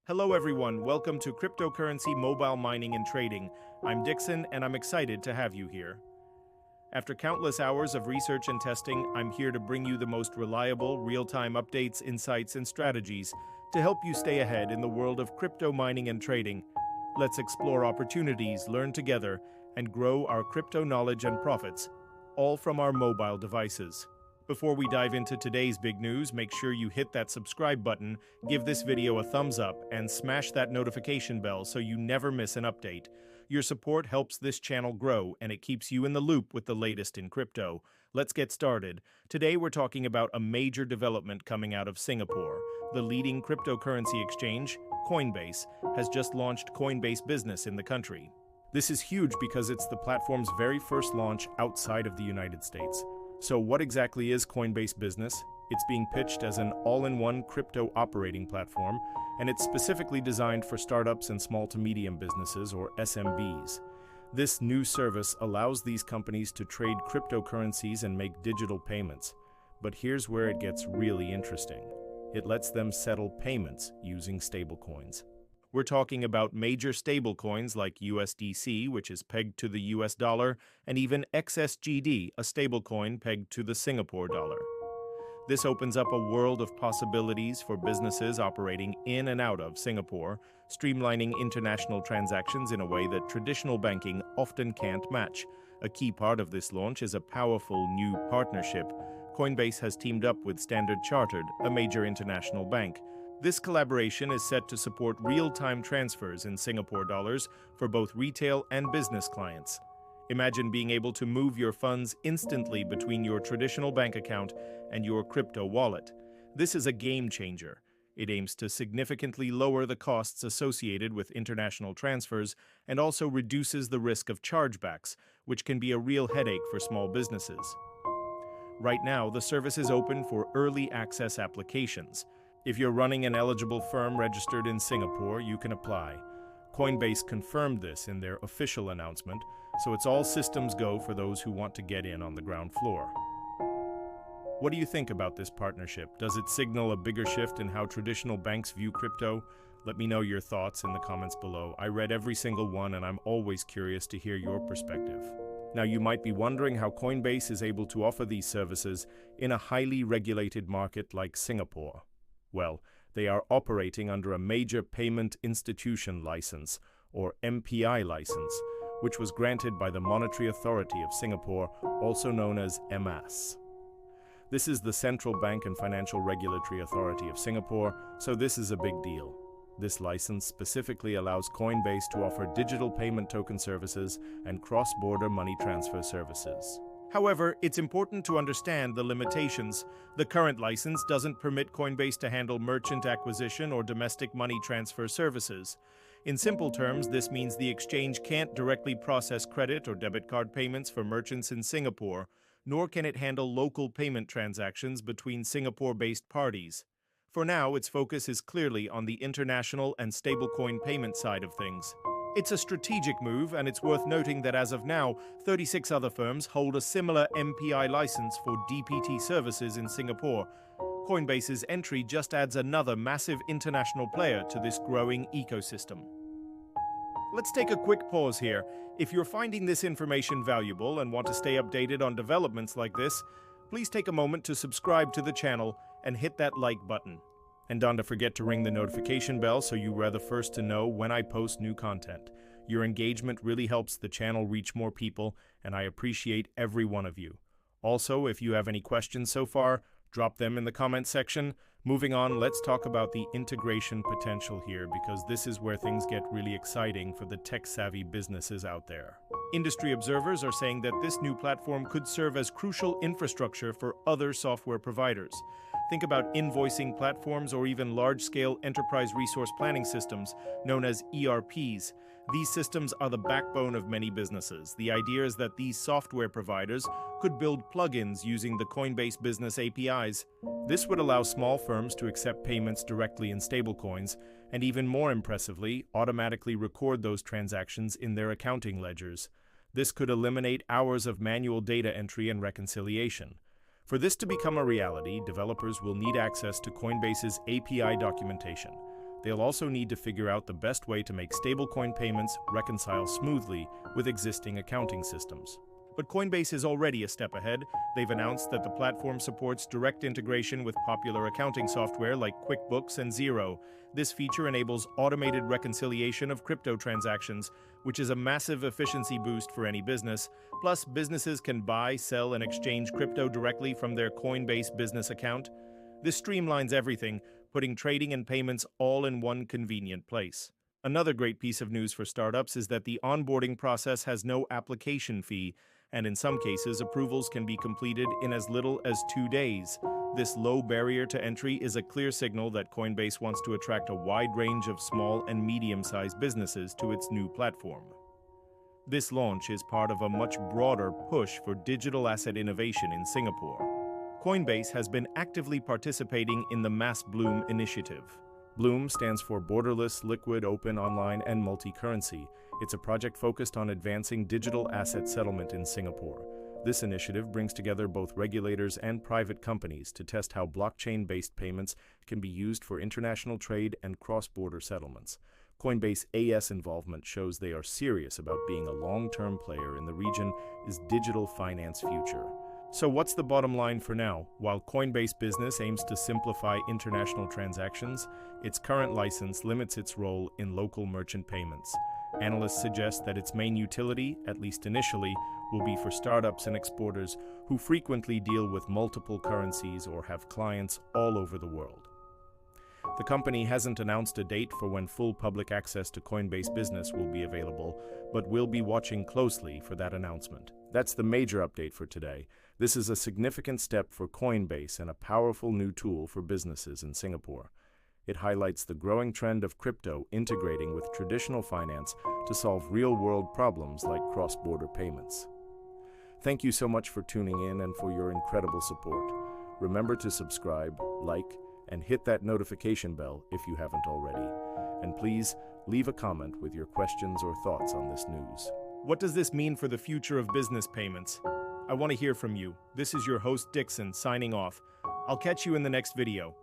Hello everyone, welcome to Cryptocurrency Mobile Mining and Trading. I'm Dixon and I'm excited to have you here. After countless hours of research and testing, I'm here to bring you the most reliable, real-time updates, insights, and strategies to help you stay ahead in the world of crypto mining and trading. Let's explore opportunities, learn together, and grow our crypto knowledge and profits, all from our mobile devices. Before we dive into today's big news, make sure you hit that subscribe button, give this video a thumbs up, and smash that notification bell so you never miss an update. Your support helps this channel grow, and it keeps you in the loop with the latest in crypto. Let's get started. Today we're talking about a major development coming out of Singapore. The leading cryptocurrency exchange, Coinbase, has just launched Coinbase Business in the country. This is huge because it's the platform's very first launch outside of the United States. So what exactly is Coinbase Business? It's being pitched as an all-in-one crypto operating platform, and it's specifically designed for startups and small to medium businesses, or SMBs. This new service allows these companies to trade cryptocurrencies and make digital payments. But here's where it gets really interesting. It lets them settle payments using stablecoins. We're talking about major stablecoins like USDC, which is pegged to the US dollar, and even XSGD, a stablecoin pegged to the Singapore dollar. This opens up a world of possibilities for businesses operating in and out of Singapore, streamlining international transactions in a way that traditional banking often can't match. A key part of this launch is a powerful new partnership. Coinbase has teamed up with Standard Chartered, a major international bank. This collaboration is set to support real-time transfers in Singapore dollars for both retail and business clients. Imagine being able to move your funds instantly between your traditional bank account and your crypto wallet. This is a game changer. It aims to significantly lower the costs associated with international transfers and also reduces the risk of chargebacks, which can be a real headache for small businesses. Right now, the service is open for early access applications. If you're running an eligible firm registered in Singapore, you can apply. Coinbase confirmed this in their official announcement, so it's all systems go for those who want to get in on the ground floor. What do you think about this partnership? Does it signal a bigger shift in how traditional banks view crypto? Let me know your thoughts in the comments below. I read every single one, and I'm always curious to hear your perspective. Now, you might be wondering how Coinbase is able to offer these services in a highly regulated market like Singapore. Well, they are operating under a major payment institution license, or MPI license, which was granted by the Monetary Authority of Singapore, also known as MAS. This is the Central Bank and Financial Regulatory Authority of Singapore, so this is a big deal. This license specifically allows Coinbase to offer digital payment token services and cross-border money transfer services. However, it's important to understand the limitations. The current license doesn't permit Coinbase to handle merchant acquisition or domestic money transfer services. In simple terms, this means the exchange can't directly process credit or debit card payments for merchants in Singapore, nor can it handle local payment transactions between Singapore-based parties. For now, its focus is clearly on the international and stablecoin payment side of things. It's a strategic move, and it's worth noting that as of now, 36 other firms hold a similar MPI license for DPT services in Singapore. Coinbase's entry just adds another massive international player to this growing ecosystem. Let's take a quick pause here. If you're finding this information valuable and want to stay updated on developments like this, please take a moment to subscribe to the channel and hit that like button. And don't forget to ring the notification bell so you are the first to know when I post new content. Your engagement really helps the channel reach more people, and I appreciate every one of you. Also, if you have any questions so far, drop them in the comment section. Moving on, let's talk about the integration potential here, because this is where things get really exciting for the tech-savvy businesses out there. Industry observers are saying that this new platform could serve as crucial infrastructure for other software providers. Think about invoicing platforms or even large-scale enterprise resource planning systems known as ERPs. These systems are the backbone of many businesses. The idea is that these software providers could build plugins using the Coinbase Business APIs. This would allow small firms to accept payments directly in stablecoins, and even more impressively, automatically record those transactions in their accounting ledgers. This could eliminate hours of manual data entry and reconciliation. For this to become a reality, developers will need access to Coinbase's API documentation. They'll also need to figure out the best way to make stablecoin payments reconcile smoothly with existing accounting systems. But Coinbase is already a step ahead. They've announced that the platform supports direct integration with popular accounting software like QuickBooks and Xero. This feature enables automated reconciliation of crypto transactions, which is a massive efficiency boost for any business. Plus, businesses can buy, sell, and exchange crypto directly from their Coinbase business account. This streamlines everything, putting trading and payments all in one convenient place. Another great piece of news for startups is that the onboarding process has no application fee, and in some cases, approvals can be completed in as little as 2 days. This low barrier to entry is a clear signal that Coinbase wants to attract a wide range of small and medium-sized businesses to its new platform. This launch is part of a much broader push for digital asset innovation in Singapore. Coinbase has been actively participating in the Mass Bloom initiative. Bloom stands for Borderless, Liquid, Open, Online, and Multi-Currency. It's a project focused on advancing digital asset settlement in Singapore. This initiative brings together both regulators and private companies to test how blockchain-based payments can be used for international trade and cross-border settlements. Coinbase AS involvement shows they are serious about being a long-term player in the region's digital finance future. So what's the bottom line for now? While Coinbase Business aims to simplify international transactions, its current license limits its role in local merchant payments. Analysts suggest that its main utility, at least initially, will be for startups and exporters who frequently deal with multiple currencies or have clients all over the world. The company hasn't announced a date for when full public access to Coinbase Business will be available, but we'll be watching closely for that announcement. That's the major update for today. This is a significant step for Coinbase and a powerful new tool for businesses in Singapore. It highlights the growing trend of crypto integrating with traditional finance to solve real-world problems like cross-border payments. Thank you so much for tuning in and for your incredible support. Remember to subscribe, like, and hit that notification bell if you haven't already. And please, leave a comment with your questions or thoughts on this news. What does this mean for the future of business payments? I want to hear from you. This is your host Dixon signing off. I'll catch you in the next video.